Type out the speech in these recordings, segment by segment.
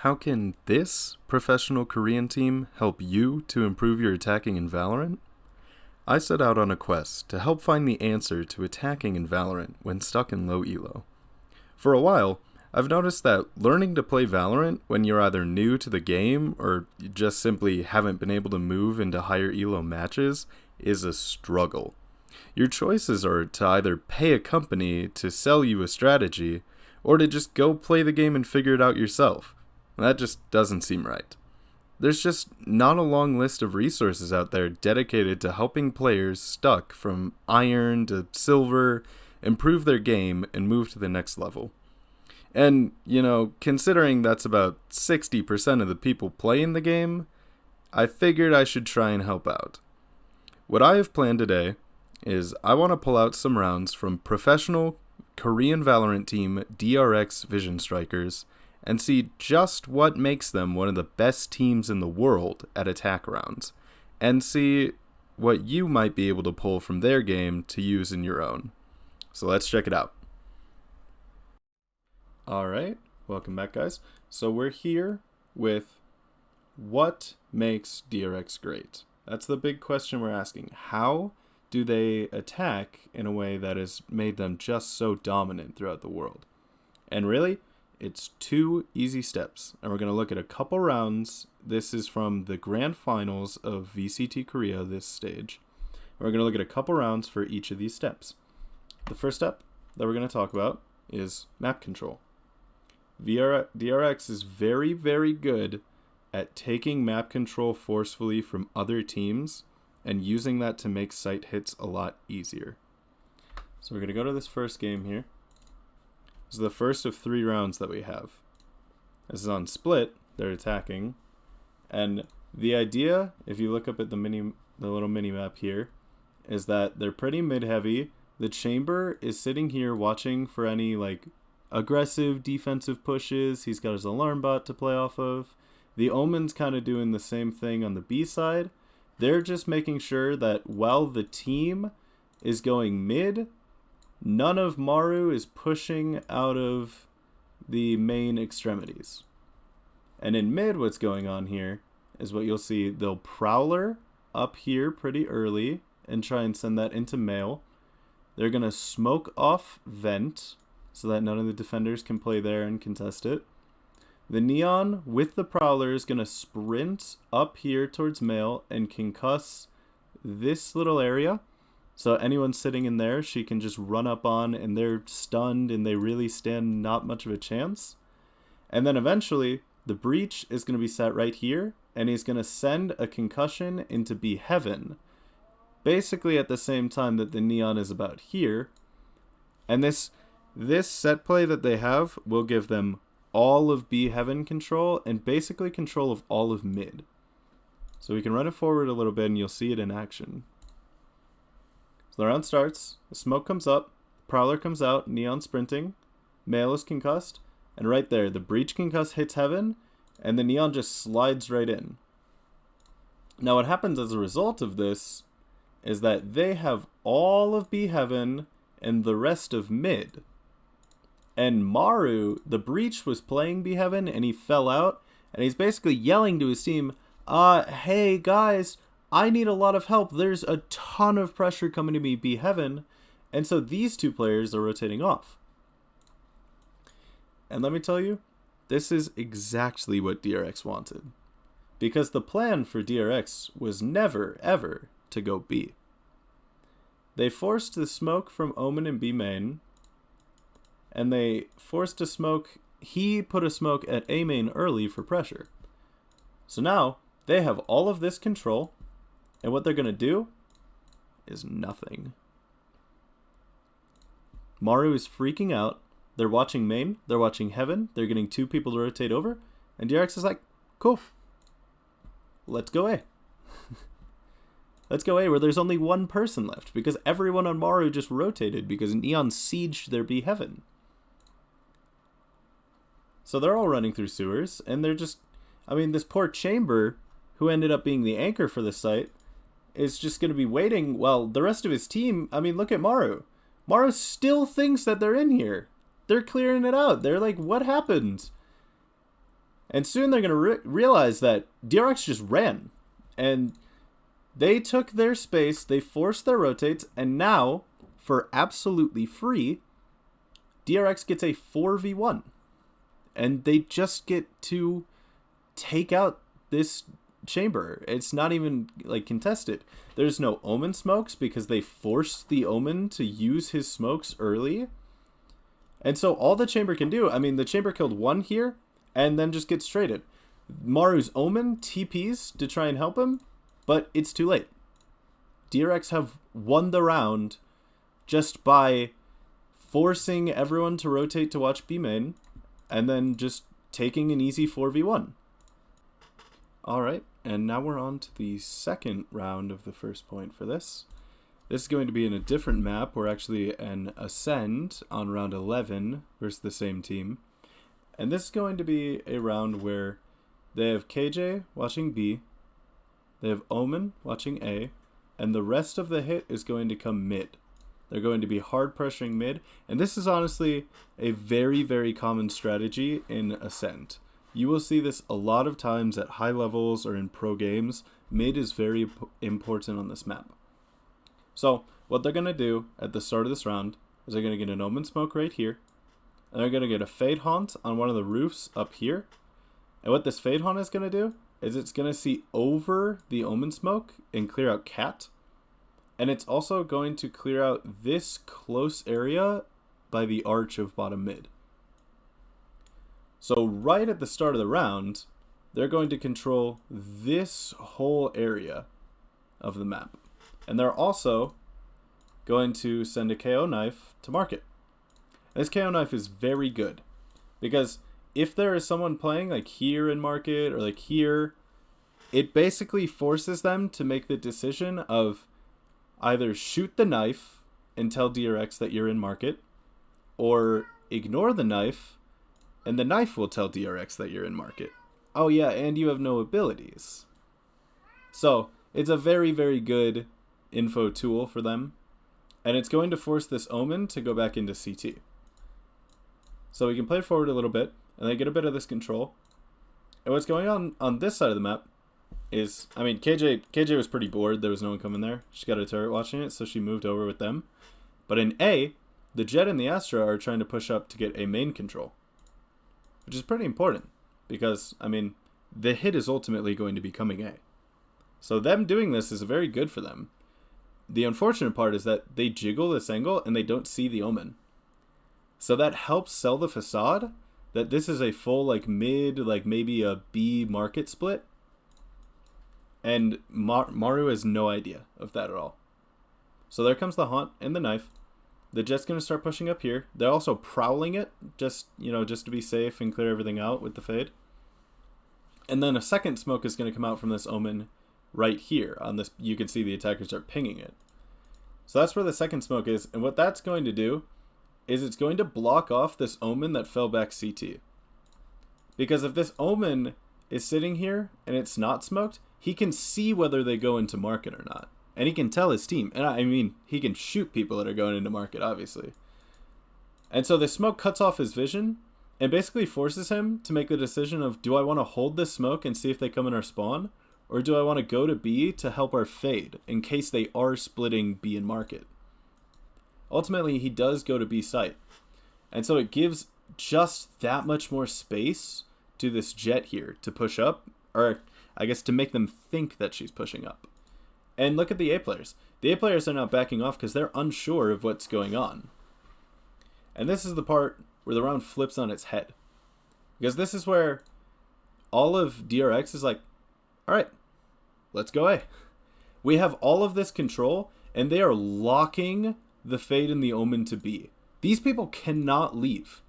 How can this professional Korean team help you to improve your attacking in Valorant? I set out on a quest to help find the answer to attacking in Valorant when stuck in low elo. For a while, I've noticed that learning to play Valorant when you're either new to the game or you just simply haven't been able to move into higher elo matches is a struggle. Your choices are to either pay a company to sell you a strategy or to just go play the game and figure it out yourself. That just doesn't seem right. There's just not a long list of resources out there dedicated to helping players stuck from iron to silver improve their game and move to the next level. And, considering that's about 60% of the people playing the game, I figured I should try and help out. What I have planned today is I want to pull out some rounds from professional Korean Valorant team DRX Vision Strikers and see just what makes them one of the best teams in the world at attack rounds, and see what you might be able to pull from their game to use in your own. So let's check it out. Alright, welcome back guys. So we're here with what makes DRX great? That's the big question we're asking. How do they attack in a way that has made them just so dominant throughout the world? And really, it's 2 easy steps, and we're going to look at a couple rounds. This is from the grand finals of VCT Korea, this stage. And we're going to look at a couple rounds for each of these steps. The first step that we're going to talk about is map control. DRX is very, very good at taking map control forcefully from other teams and using that to make site hits a lot easier. So we're going to go to this first game here. This is the first of 3 rounds that we have. This is on split, they're attacking. And the idea, if you look up at the little mini map here, is that they're pretty mid-heavy. The chamber is sitting here watching for any aggressive defensive pushes. He's got his alarm bot to play off of. The Omen's kind of doing the same thing on the B side. They're just making sure that while the team is going mid, none of Maru is pushing out of the main extremities. And in mid, what's going on here is what you'll see. They'll Prowler up here pretty early and try and send that into mail. They're going to smoke off vent so that none of the defenders can play there and contest it. The Neon with the Prowler is going to sprint up here towards mail and concuss this little area. So anyone sitting in there, she can just run up on, and they're stunned, and they really stand not much of a chance. And then eventually, the Breach is going to be set right here, and he's going to send a concussion into B Heaven, basically at the same time that the Neon is about here. And this set play that they have will give them all of B Heaven control, and basically control of all of mid. So we can run it forward a little bit, and you'll see it in action. So the round starts, the smoke comes up, Prowler comes out, Neon sprinting, Mail is concussed, and right there, the Breach concuss hits Heaven, and the Neon just slides right in. Now what happens as a result of this is that they have all of B Heaven and the rest of mid. And Maru, the Breach, was playing B Heaven, and he fell out, and he's basically yelling to his team, hey guys, I need a lot of help. There's a ton of pressure coming to me, B Heaven. And so these 2 players are rotating off. And let me tell you, this is exactly what DRX wanted. Because the plan for DRX was never, ever to go B. They forced the smoke from Omen and B main. And they forced a smoke. He put a smoke at A main early for pressure. So now they have all of this control. And what they're going to do is nothing. Maru is freaking out. They're watching main. They're watching Heaven. They're getting 2 people to rotate over. And DRX is like, cool. Let's go A. Let's go A where there's only 1 person left. Because everyone on Maru just rotated because Neon sieged their B Heaven. So they're all running through sewers. And they're just... this poor Chamber, who ended up being the anchor for the site, is just going to be waiting while the rest of his team... look at Maru. Maru still thinks that they're in here. They're clearing it out. They're like, what happened? And soon they're going to realize that DRX just ran. And they took their space, they forced their rotates, and now, for absolutely free, DRX gets a 4v1. And they just get to take out this chamber. It's not even like contested. There's no Omen smokes because they forced the Omen to use his smokes early. And so all the chamber can do, I mean, the chamber killed one here and then just gets traded. Maru's Omen TPs to try and help him, but it's too late. DRX have won the round just by forcing everyone to rotate to watch B main and then just taking an easy 4v1. Alright, and now we're on to the second round of the first point for this. This is going to be in a different map. We're actually an Ascend on round 11 versus the same team. And this is going to be a round where they have KJ watching B, they have Omen watching A, and the rest of the hit is going to come mid. They're going to be hard pressuring mid, and this is honestly a very, very common strategy in Ascent. You will see this a lot of times at high levels or in pro games. Mid is very important on this map. So what they're going to do at the start of this round is they're going to get an Omen smoke right here, and they're going to get a Fade Haunt on one of the roofs up here. And what this Fade Haunt is going to do is it's going to see over the Omen smoke and clear out Cat. And it's also going to clear out this close area by the arch of bottom mid. So right at the start of the round, they're going to control this whole area of the map. And they're also going to send a KO knife to market. This KO knife is very good because if there is someone playing like here in market or like here, it basically forces them to make the decision of either shoot the knife and tell DRX that you're in market, or ignore the knife and the knife will tell DRX that you're in market. Oh yeah, and you have no abilities. So it's a very, very good info tool for them, and it's going to force this Omen to go back into CT. So we can play forward a little bit, and they get a bit of this control. And what's going on this side of the map is, I mean, KJ was pretty bored. There was no one coming there. She got a turret watching it, so she moved over with them. But in A, the Jet and the Astra are trying to push up to get a main control, which is pretty important because, I mean, the hit is ultimately going to be coming A. So them doing this is very good for them. The unfortunate part is that they jiggle this angle and they don't see the Omen. So that helps sell the facade that this is a full like mid, like maybe a B market split. And Maru has no idea of that at all. So there comes the Haunt and the knife. The Jet's going to start pushing up here. They're also prowling it just to be safe and clear everything out with the fade. And then a second smoke is going to come out from this Omen right here. On this, you can see the attackers start pinging it. So that's where the second smoke is. And what that's going to do is it's going to block off this Omen that fell back CT. Because if this Omen is sitting here and it's not smoked, he can see whether they go into market or not. And he can tell his team. And I mean, he can shoot people that are going into market, obviously. And so the smoke cuts off his vision and basically forces him to make the decision of, do I want to hold this smoke and see if they come in our spawn? Or do I want to go to B to help our fade in case they are splitting B and market? Ultimately, he does go to B site. And so it gives just that much more space to this Jet here to push up. Or I guess to make them think that she's pushing up. And look at the A players. The A players are now backing off because they're unsure of what's going on. And this is the part where the round flips on its head. Because this is where all of DRX is like, alright, let's go A. We have all of this control, and they are locking the Fade and the Omen to B. These people cannot leave.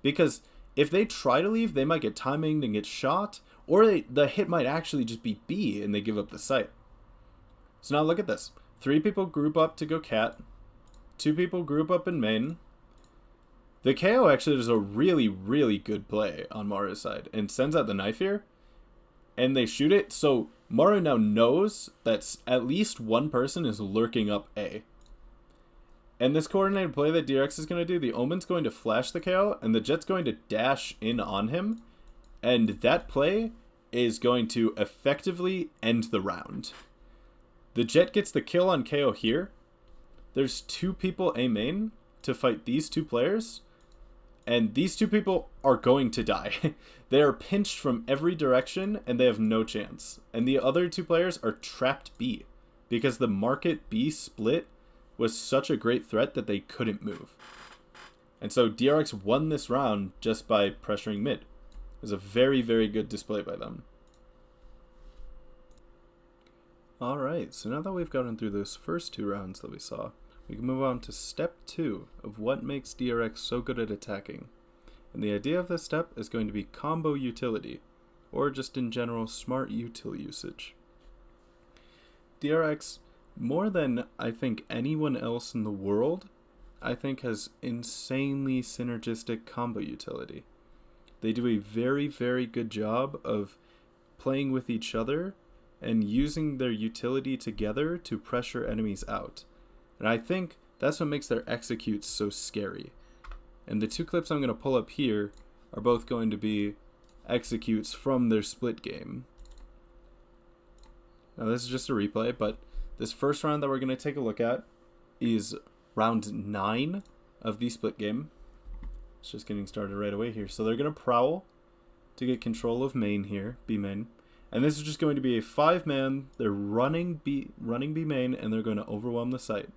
Because if they try to leave, they might get timinged and get shot, or the hit might actually just be B and they give up the site. So now look at this. 3 people group up to go Cat. 2 people group up in main. The KO actually does a really, really good play on Maru's side and sends out the knife here. And they shoot it. So Maru now knows that at least one person is lurking up A. And this coordinated play that DRX is going to do, the Omen's going to flash the KO and the Jet's going to dash in on him. And that play is going to effectively end the round. The Jett gets the kill on KO here. There's 2 people A main to fight these 2 players. And these 2 people are going to die. They are pinched from every direction and they have no chance. And the other 2 players are trapped B. Because the market B split was such a great threat that they couldn't move. And so DRX won this round just by pressuring mid. It was a very, very good display by them. Alright, so now that we've gotten through those first 2 rounds that we saw, we can move on to step 2 of what makes DRX so good at attacking. And the idea of this step is going to be combo utility, or just in general smart util usage. DRX, more than I think anyone else in the world, I think has insanely synergistic combo utility. They do a very, very good job of playing with each other and using their utility together to pressure enemies out. And I think that's what makes their executes so scary. And the 2 clips I'm going to pull up here are both going to be executes from their split game. Now this is just a replay, but this first round that we're going to take a look at is round 9 of the split game. It's just getting started right away here. So they're going to prowl to get control of main here, B main. And this is just going to be a 5-man. They're running B main, and they're going to overwhelm the site.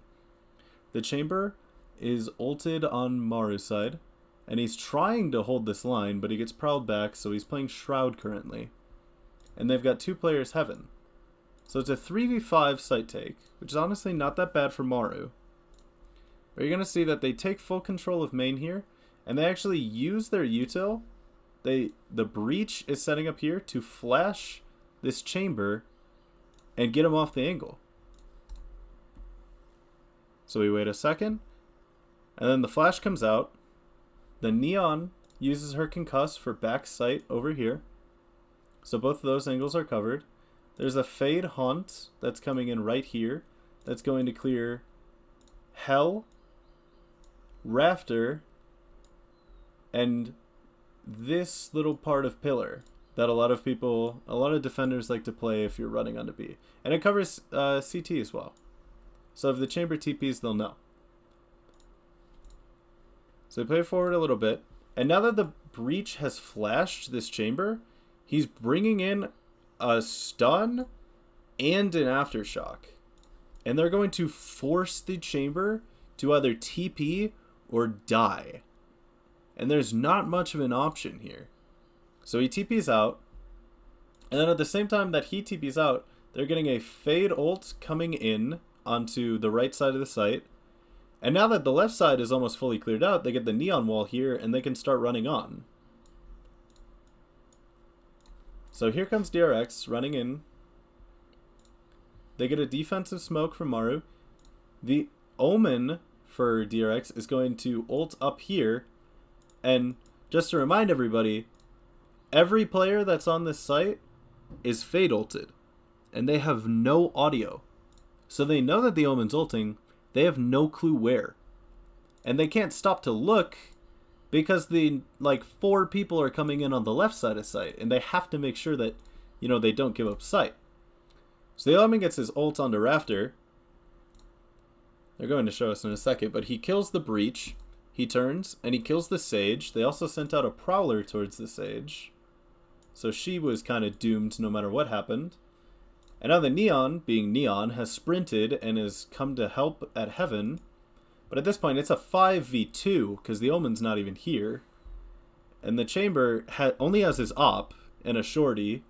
The chamber is ulted on Maru's side, and he's trying to hold this line, but he gets prowled back, so he's playing Shroud currently. And they've got 2 players Heaven. So it's a 3v5 site take, which is honestly not that bad for Maru. But you're going to see that they take full control of main here, and they actually use their util. The breach is setting up here to flash this chamber and get him off the angle. So we wait a second, and then the flash comes out. The Neon uses her concuss for back sight over here. So both of those angles are covered. There's a Fade Haunt that's coming in right here. That's going to clear Hell, Rafter, and this little part of Pillar that a lot of defenders like to play if you're running onto B. And it covers CT as well. So if the chamber TPs, they'll know. So they play forward a little bit. And now that the breach has flashed this chamber, he's bringing in a stun and an aftershock. And they're going to force the chamber to either TP or die. And there's not much of an option here. So he TPs out. And then at the same time that he TPs out, they're getting a Fade ult coming in onto the right side of the site. And now that the left side is almost fully cleared out, they get the Neon wall here and they can start running on. So here comes DRX running in. They get a defensive smoke from Maru. The Omen for DRX is going to ult up here. And just to remind everybody, every player that's on this site is Fade ulted. And they have no audio. So they know that the Omen's ulting. They have no clue where. And they can't stop to look because the 4 people are coming in on the left side of site. And they have to make sure that, they don't give up sight. So the Omen gets his ult onto Rafter. They're going to show us in a second. But he kills the breach. He turns and he kills the Sage. They also sent out a Prowler towards the Sage. So she was kind of doomed no matter what happened. And now the Neon, being Neon, has sprinted and has come to help at Heaven. But at this point, it's a 5v2 because the Omen's not even here. And the Chamber only has his op and a Shorty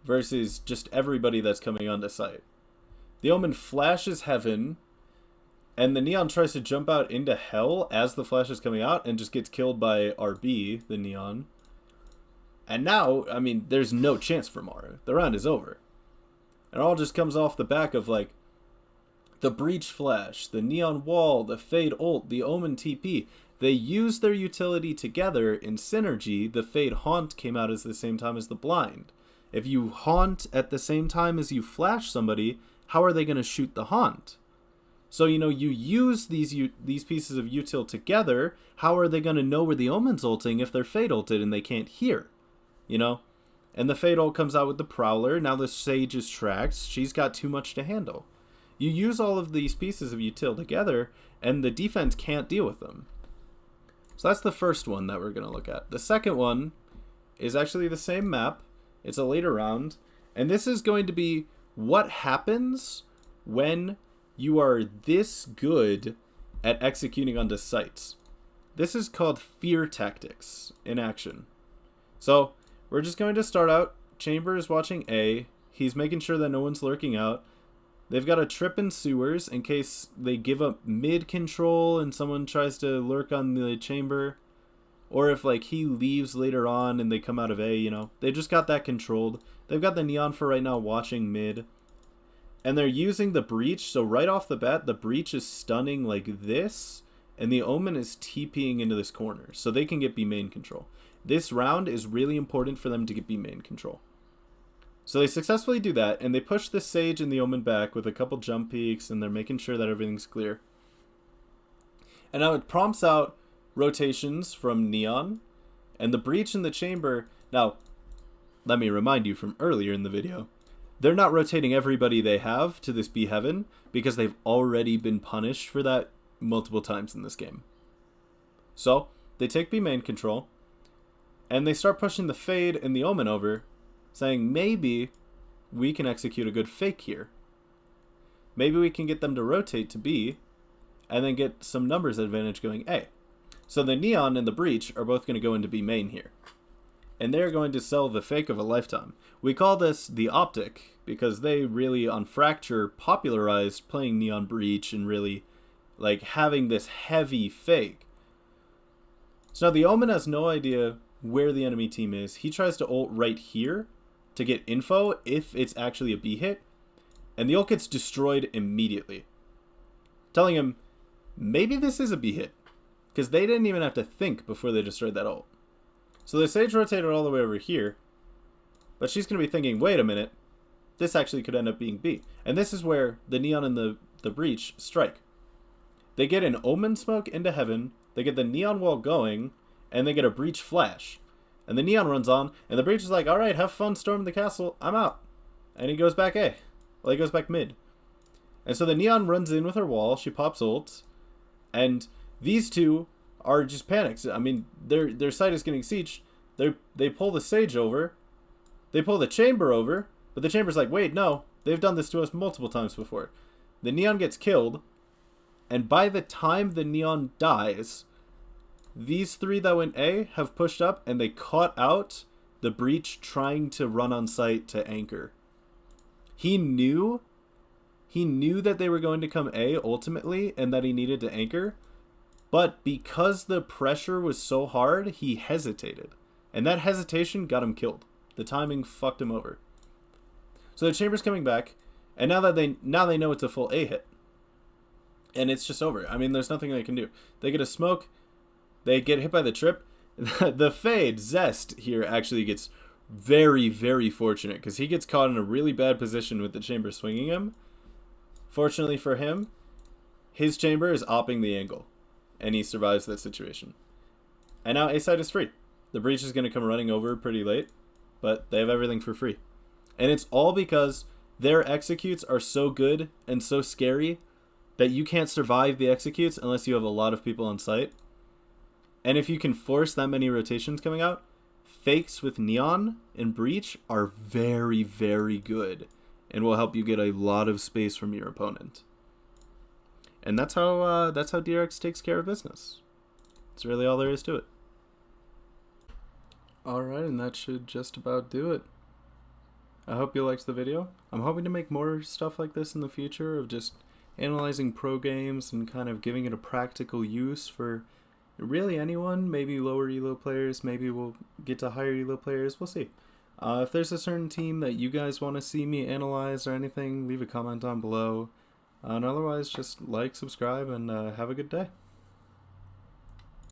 versus just everybody that's coming onto site. The Omen flashes Heaven, and the Neon tries to jump out into Hell as the flash is coming out and just gets killed by RB, the Neon. And now, there's no chance for Maru. The round is over. It all just comes off the back of, the Breach Flash, the Neon Wall, the Fade Ult, the Omen TP. They use their utility together in synergy. The Fade Haunt came out at the same time as the Blind. If you Haunt at the same time as you Flash somebody, how are they going to shoot the Haunt? So, you use these pieces of util together. How are they going to know where the Omen's ulting if they're Fade ulted and they can't hear? you know? And the Fade ult comes out with the Prowler. Now the Sage is tracked. She's got too much to handle. You use all of these pieces of util together, and the defense can't deal with them. So that's the first one that we're going to look at. The second one is actually the same map. It's a later round. And this is going to be what happens when you are this good at executing onto sites. This is called fear tactics in action. So we're just going to start out. Chamber is watching A. He's making sure that no one's lurking out. They've got a trip in sewers in case they give up mid control and someone tries to lurk on the chamber. Or if like he leaves later on and they come out of A, you know. They just got that controlled. They've got the Neon for right now watching mid. And they're using the Breach. So right off the bat, the Breach is stunning like this. And the Omen is TPing into this corner. So they can get B main control. This round is really important for them to get B main control. So they successfully do that, and they push the Sage and the Omen back with a couple jump peeks, and they're making sure that everything's clear. And now it prompts out rotations from Neon, and the Breach in the chamber. Now, let me remind you from earlier in the video, they're not rotating everybody they have to this B heaven, because they've already been punished for that multiple times in this game. So, they take B main control, and they start pushing the Fade and the Omen over, saying maybe we can execute a good fake here. Maybe we can get them to rotate to B and then get some numbers advantage going A. So the Neon and the Breach are both going to go into B main here. And they're going to sell the fake of a lifetime. We call this the Optic because they really on Fracture popularized playing Neon Breach and really like having this heavy fake. So now the Omen has no idea where the enemy team is. He tries to ult right here to get info if it's actually a B hit, and the ult gets destroyed immediately, telling him maybe this is a B hit because they didn't even have to think before they destroyed that ult. So the Sage rotated all the way over here, but she's going to be thinking, wait a minute, this actually could end up being B. And this is where the Neon and the Breach strike. They get an Omen smoke into heaven, they get the Neon wall going, and they get a Breach flash. And the Neon runs on, and the Breach is like, alright, have fun storming the castle, I'm out. And he goes back A. Well, he goes back mid. And so the Neon runs in with her wall, she pops ult, and these two are just panicked. I mean, their site is getting sieged. They pull the Sage over, they pull the Chamber over, but the Chamber's like, wait, no, they've done this to us multiple times before. The Neon gets killed, and by the time the Neon dies, these three that went A have pushed up and they caught out the Breach trying to run on site to anchor. He knew that they were going to come A ultimately and that he needed to anchor, but because the pressure was so hard, he hesitated. And that hesitation got him killed. The timing fucked him over. So the Chamber's coming back, and now they know it's a full A hit. And it's just over. I mean, there's nothing they can do. They get a smoke. They get hit by the trip. The Fade, Zest, here actually gets very, very fortunate because he gets caught in a really bad position with the Chamber swinging him. Fortunately for him, his Chamber is opping the angle, and he survives that situation. And now A-side is free. The Breach is going to come running over pretty late, but they have everything for free. And it's all because their executes are so good and so scary that you can't survive the executes unless you have a lot of people on site. And if you can force that many rotations coming out, fakes with Neon and Breach are very, very good and will help you get a lot of space from your opponent. And that's how DRX takes care of business. That's really all there is to it. Alright, and that should just about do it. I hope you liked the video. I'm hoping to make more stuff like this in the future of just analyzing pro games and kind of giving it a practical use for really anyone, maybe lower elo players, maybe we'll get to higher elo players, we'll see. If there's a certain team that you guys want to see me analyze or anything, leave a comment down below. And otherwise, just like, subscribe, and have a good day.